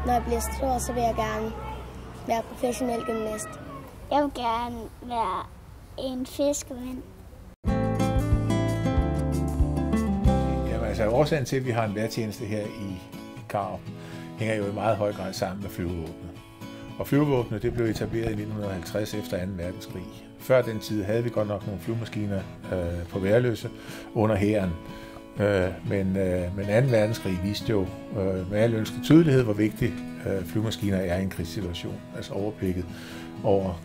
Når jeg bliver stor, så vil jeg gerne være professionel gymnast. Jeg vil gerne være en fiskermand. Jamen, altså, årsagen til, at vi har en vejrtjeneste her i Karup, hænger jo i meget høj grad sammen med flyvevåbnet. Og flyvevåbnet det blev etableret i 1950 efter 2. verdenskrig. Før den tid havde vi godt nok nogle flyvemaskiner på Værløse under hæren. Men 2. verdenskrig viste jo med al ønskelig tydelighed, hvor vigtigt flyvemaskiner er i en krigssituation. Altså overblikket over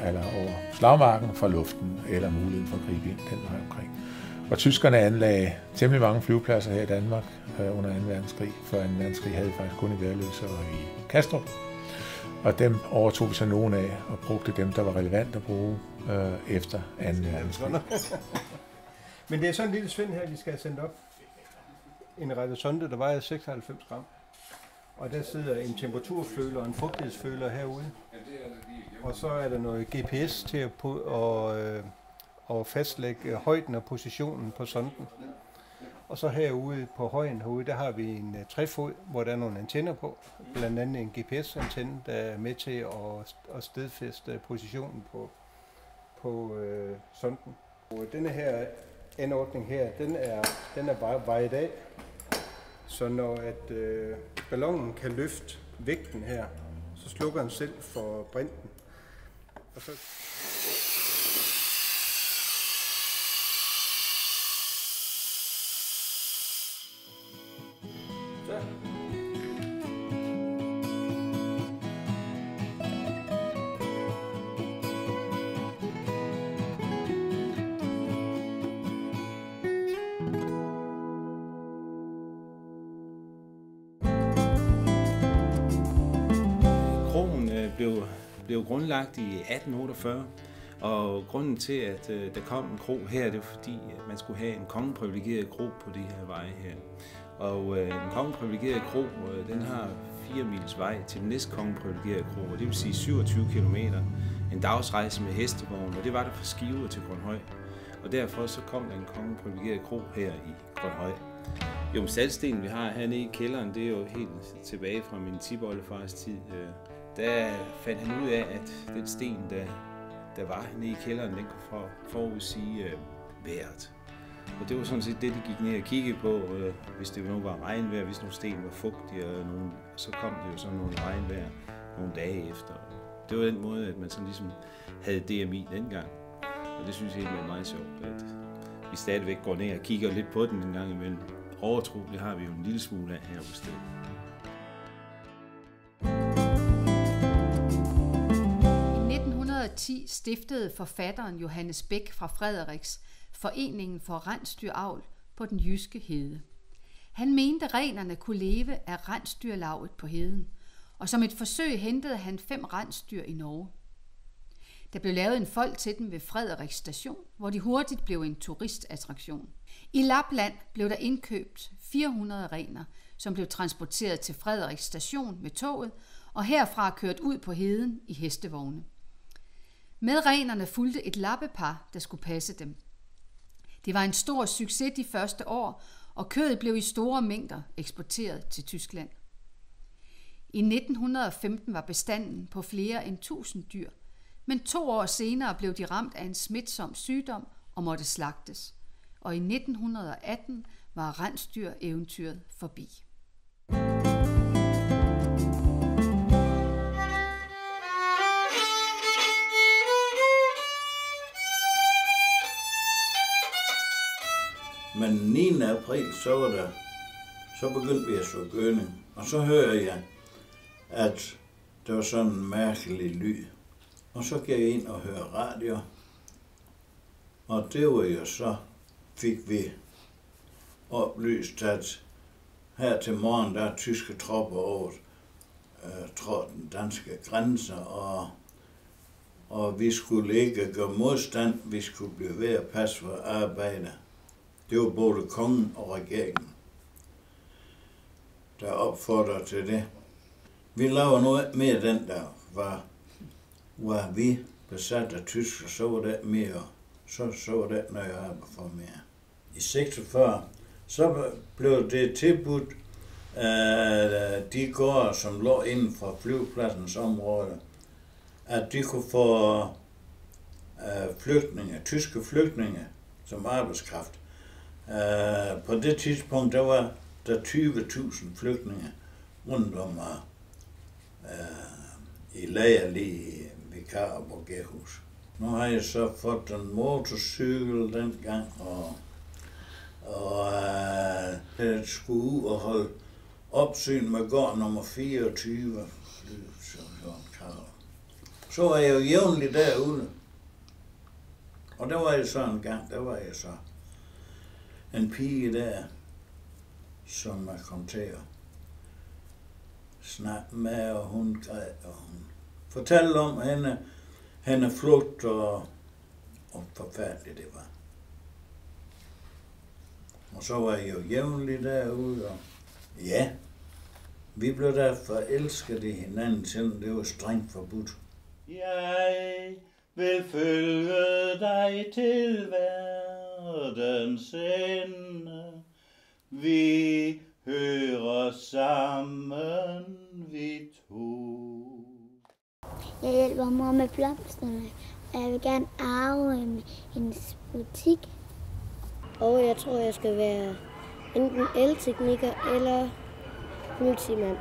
eller over slagmarken fra luften, eller muligheden for at gribe ind den vej omkring. Og tyskerne anlagde temmelig mange flyvepladser her i Danmark under 2. verdenskrig. Før 2. verdenskrig havde vi faktisk kun i Værløse og i Kastrup. Og dem overtog vi så nogle af og brugte dem, der var relevant at bruge efter 2. verdenskrig. Men det er sådan en lille svind her, de skal have sendt op. En radiosonde, der vejer 96 gram. Og der sidder en temperaturføler og en fugtighedsføler herude. Og så er der noget GPS til at fastlægge højden og positionen på sonden. Og så herude på højen herude, der har vi en træfod, hvor der er nogle antenner på. Blandt andet en GPS-antenne, der er med til at stedfæste positionen på sonden. Og denne her anordning her, den er vejet af. Så når ballonen kan løfte vægten her, så slukker den selv for brinten. Og så blev grundlagt i 1848, og grunden til, at der kom en kro her, det var fordi, at man skulle have en kongeprivilegeret kro på de her veje her. Og en kongeprivilegeret kro, den har 4 mils vej til den næste kongeprivilegerede kro, og det vil sige 27 kilometer, en dagsrejse med hestevogn, og det var der fra Skive til Grønhøj. Og derfor så kom der en kongeprivilegeret kro her i Grønhøj. Jo, saltstenen vi har hernede i kælderen, det er jo helt tilbage fra min tipoldefars tid. Der fandt han ud af, at den sten, der var nede i kælderen, den kunne forudsige vejret. Og det var sådan set det, de gik ned og kiggede på, hvis det nu var regnvejr, hvis nogle sten var fugtige, så kom det jo sådan nogle regnvejr nogle dage efter. Det var den måde, at man sådan ligesom havde DMI dengang. Og det synes jeg egentlig er meget sjovt, at vi stadigvæk går ned og kigger lidt på den en gang imellem. Overtro, det har vi jo en lille smule af her på stedet. I 1910 stiftede forfatteren Johannes Bech fra Frederiks Foreningen for Rensdyravl på den jyske hede. Han mente, at renerne kunne leve af rensdyrlavet på heden, og som et forsøg hentede han 5 rensdyr i Norge. Der blev lavet en fold til dem ved Frederiks station, hvor de hurtigt blev en turistattraktion. I Lapland blev der indkøbt 400 rener, som blev transporteret til Frederiks station med toget, og herfra kørt ud på heden i hestevogne. Med renerne fulgte et lappepar, der skulle passe dem. Det var en stor succes de første år, og kødet blev i store mængder eksporteret til Tyskland. I 1915 var bestanden på flere end 1000 dyr, men 2 år senere blev de ramt af en smitsom sygdom og måtte slagtes. Og i 1918 var rensdyr-eventyret forbi. Men 9. april, så begyndte vi at så gødning. Og så hører jeg, at der var sådan en mærkelig lyd. Og så gik jeg ind og hørte radio. Og det var jo så, fik vi oplyst, at her til morgen, der er tyske tropper over den danske grænse, og vi skulle ikke gøre modstand, vi skulle blive ved at passe for arbejde. Det var både kongen og regeringen, der opfordrede til det. Vi lavede noget mere den der, var vi besat af tyskere, så var det mere, så var det noget jeg arbejde for mere. I 46, så blev det tilbudt de gårde, som lå inden for flyvepladsens område, at de kunne få tyske flygtninge som arbejdskraft. På det tidspunkt, der var der 20.000 flygtninge rundt om i lager lige ved Karup Gærhus. Nu har jeg så fået en motorcykel dengang, og jeg skulle ud og holde opsyn med gård nummer 24. Så var jeg jo jævnligt derude. Og der var jeg så en gang, der var jeg så en pige der, som jeg kom til at snakke med, og hun græd, og hun fortalte om hende flugt, og forfærdeligt det var. Og så var jeg jo jævnligt derude, og ja, vi blev der forelskede i hinanden, selvom det var strengt forbudt. Jeg vil følge dig til verdens ende. Vi hører sammen, vi to. Jeg hjælper mor med blomsterne, og jeg vil gerne arve hendes butik. Og jeg tror, jeg skal være enten eltekniker eller multimand.